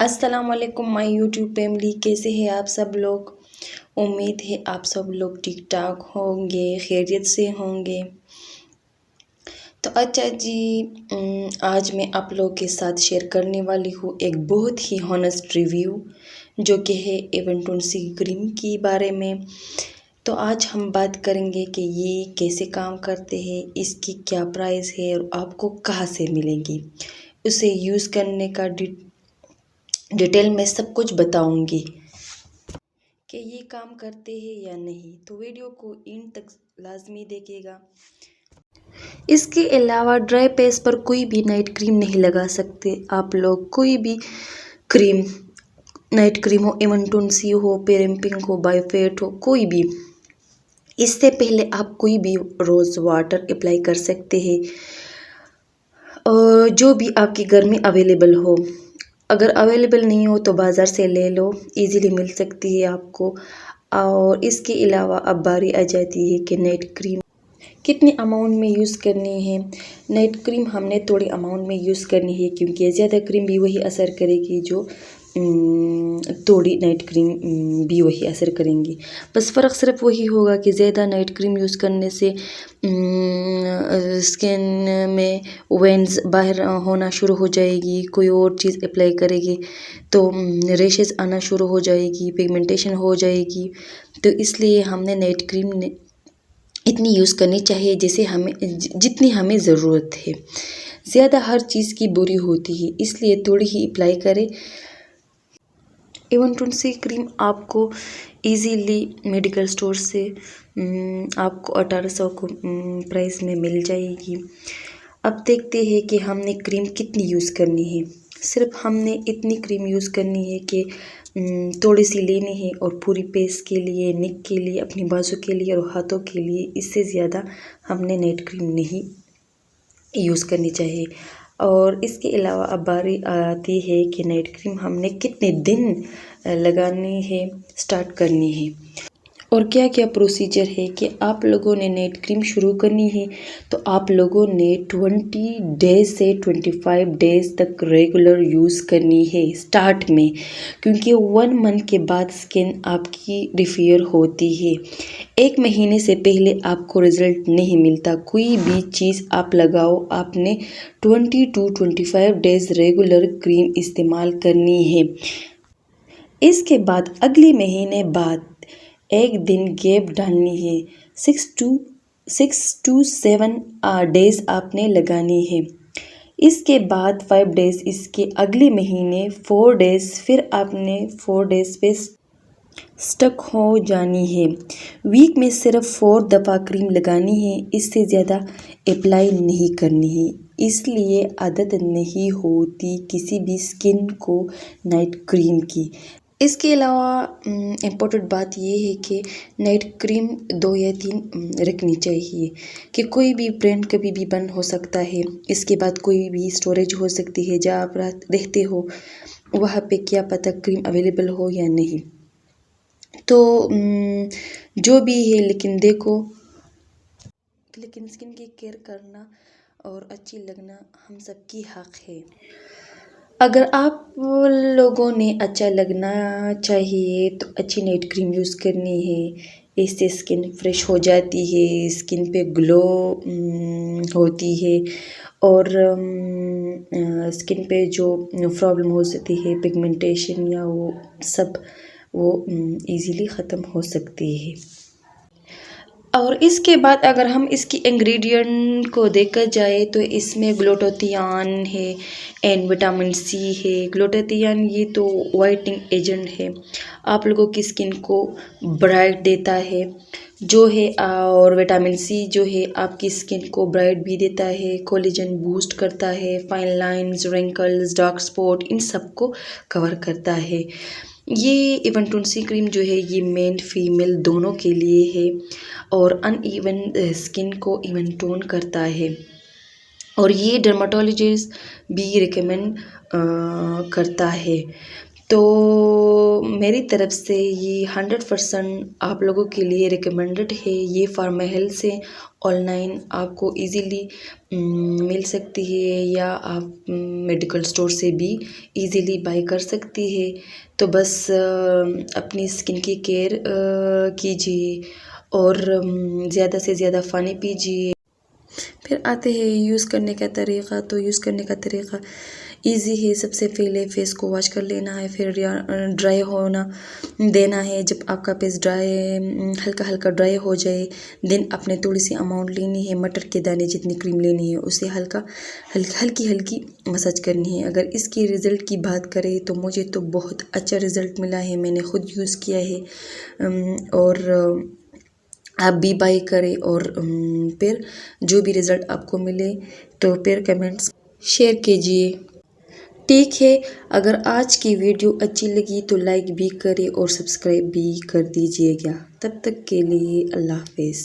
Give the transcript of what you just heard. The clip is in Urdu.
السلام علیکم مائی یوٹیوب فیملی، کیسے ہیں آپ سب لوگ؟ امید ہے آپ سب لوگ ٹھیک ٹھاک ہوں گے، خیریت سے ہوں گے۔ تو اچھا جی، آج میں آپ لوگ کے ساتھ شیئر کرنے والی ہوں ایک بہت ہی ہانسٹ ریویو، جو کہ ہے A120 کریم کے بارے میں۔ تو آج ہم بات کریں گے کہ یہ کیسے کام کرتے ہیں، اس کی کیا پرائس ہے اور آپ کو کہاں سے ملیں گی۔ اسے یوز کرنے کا ڈیٹیل میں سب کچھ بتاؤں گی کہ یہ کام کرتے ہیں یا نہیں، تو ویڈیو کو اینڈ تک لازمی دیکھیے گا۔ اس کے علاوہ ڈرائی فیس پر کوئی بھی نائٹ کریم نہیں لگا سکتے آپ لوگ، کوئی بھی کریم، نائٹ کریم ہو، A120 ہو، پیرمپنگ ہو، بایو فیٹ ہو، کوئی بھی۔ اس سے پہلے آپ کوئی بھی روز واٹر اپلائی کر سکتے ہیں، اور جو بھی آپ کے گھر میں اویلیبل ہو۔ اگر اویلیبل نہیں ہو تو بازار سے لے لو، ایزیلی مل سکتی ہے آپ کو۔ اور اس کے علاوہ اب باری آ جاتی ہے کہ نائٹ کریم کتنے اماؤنٹ میں یوز کرنی ہے۔ نائٹ کریم ہم نے تھوڑی اماؤنٹ میں یوز کرنی ہے، کیونکہ زیادہ کریم بھی وہی اثر کرے گی جو تھوڑی نائٹ کریم بھی وہی اثر کریں گی۔ بس فرق صرف وہی ہوگا کہ زیادہ نائٹ کریم یوز کرنے سے اسکن میں وینز باہر ہونا شروع ہو جائے گی، کوئی اور چیز اپلائی کرے گی تو ریشز آنا شروع ہو جائے گی، پگمنٹیشن ہو جائے گی۔ تو اس لیے ہم نے نائٹ کریم اتنی یوز کرنی چاہیے جتنی ہمیں ضرورت ہے۔ زیادہ ہر چیز کی بری ہوتی ہے، اس لیے تھوڑی ہی اپلائی کریں۔ A120 کریم آپ کو ایزیلی میڈیکل اسٹور سے آپ کو 1800 کو پرائس میں مل جائے گی۔ اب دیکھتے ہیں کہ ہم نے کریم کتنی یوز کرنی ہے۔ صرف ہم نے اتنی کریم یوز کرنی ہے کہ تھوڑی سی لینی ہے، اور پوری فیس کے لیے، نیک کے لیے، اپنی بازو کے لیے اور ہاتھوں کے لیے۔ اس سے زیادہ ہم نے نائٹ کریم نہیں یوز کرنی چاہیے۔ اور اس کے علاوہ اب باری آتی ہے کہ نائٹ کریم ہم نے کتنے دن لگانی ہے، اسٹارٹ کرنی ہے، اور کیا کیا پروسیجر ہے کہ آپ لوگوں نے نائٹ کریم شروع کرنی ہے تو آپ لوگوں نے 20 ڈیز سے 25 ڈیز تک ریگولر یوز کرنی ہے اسٹارٹ میں، کیونکہ 1 منتھ کے بعد اسکن آپ کی ریفیئر ہوتی ہے۔ 1 مہینے سے پہلے آپ کو رزلٹ نہیں ملتا، کوئی بھی چیز آپ لگاؤ، آپ نے 20 to 25 ڈیز ریگولر کریم استعمال کرنی ہے۔ اس کے بعد اگلے مہینے بعد 1 دن گیپ ڈالنی ہے، 6 to 7 ڈیز آپ نے لگانی ہے۔ اس کے بعد 5 ڈیز، اس کے اگلے مہینے 4 ڈیز، پھر آپ نے 4 ڈیز پہ سٹک ہو جانی ہے۔ ویک میں صرف 4 دفعہ کریم لگانی ہے، اس سے زیادہ اپلائی نہیں کرنی ہے، اس لیے عادت نہیں ہوتی کسی بھی اسکن کو نائٹ کریم کی۔ اس کے علاوہ امپورٹنٹ بات یہ ہے کہ نائٹ کریم 2 یا 3 رکھنی چاہیے، کہ کوئی بھی برانڈ کبھی بھی بند ہو سکتا ہے، اس کے بعد کوئی بھی اسٹوریج ہو سکتی ہے، جہاں آپ رہتے ہو وہاں پہ کیا پتہ کریم اویلیبل ہو یا نہیں۔ تو جو بھی ہے، لیکن دیکھو، لیکن اسکن کی کیئر کرنا اور اچھی لگنا ہم سب کی حق ہے۔ اگر آپ لوگوں نے اچھا لگنا چاہیے تو اچھی نائٹ کریم یوز کرنی ہے، اس سے اسکن فریش ہو جاتی ہے، اسکن پہ گلو ہوتی ہے، اور اسکن پہ جو پرابلم ہو سکتی ہے، پگمنٹیشن یا وہ سب، وہ ایزیلی ختم ہو سکتی ہے۔ اور اس کے بعد اگر ہم اس کی انگریڈینٹ کو دیکھا جائے تو اس میں گلوٹاتھیون ہے اینڈ وٹامن C ہے۔ گلوٹاتھیون یہ تو وائٹنگ ایجنٹ ہے، آپ لوگوں کی اسکن کو برائٹ دیتا ہے جو ہے، اور وٹامن C جو ہے آپ کی اسکن کو برائٹ بھی دیتا ہے، کولیجن بوسٹ کرتا ہے، فائن لائنز، رنکلز، ڈارک اسپاٹ، ان سب کو کور کرتا ہے۔ یہ A120 کریم جو ہے یہ مین فیمیل دونوں کے لیے ہے، اور ان ایون اسکن کو ایون ٹون کرتا ہے، اور یہ ڈرماٹولوجسٹ بھی ریکمینڈ کرتا ہے۔ تو میری طرف سے یہ 100% آپ لوگوں کے لیے ریکمینڈڈ ہے. یہ فارمہیل سے آن لائن آپ کو ایزیلی مل سکتی ہے یا آپ میڈیکل اسٹور سے بھی ایزیلی بائی کر سکتی ہے. تو بس اپنی اسکن کی کیئر کیجیے اور زیادہ سے زیادہ پانی پیجیے. پھر آتے ہیں یوز کرنے کا طریقہ. تو یوز کرنے کا طریقہ ایزی ہے. سب سے پہلے فیس کو واش کر لینا ہے، پھر ڈرائی ہونا دینا ہے. جب آپ کا فیس ہلکا ہلکا ڈرائی ہو جائے دین آپ نے تھوڑی سی اماؤنٹ لینی ہے، مٹر کے دانے جتنی کریم لینی ہے، اسے ہلکی مساج کرنی ہے. اگر اس کی رزلٹ کی بات کریں تو مجھے تو بہت اچھا رزلٹ ملا ہے. میں نے خود یوز کیا ہے اور آپ بھی بائی کریں اور پھر جو بھی رزلٹ آپ کو ملے تو پھر کمنٹس شیئر کیجیے. ٹھیک ہے، اگر آج کی ویڈیو اچھی لگی تو لائک بھی کرے اور سبسکرائب بھی کر دیجیے گا. تب تک کے لیے اللہ حافظ.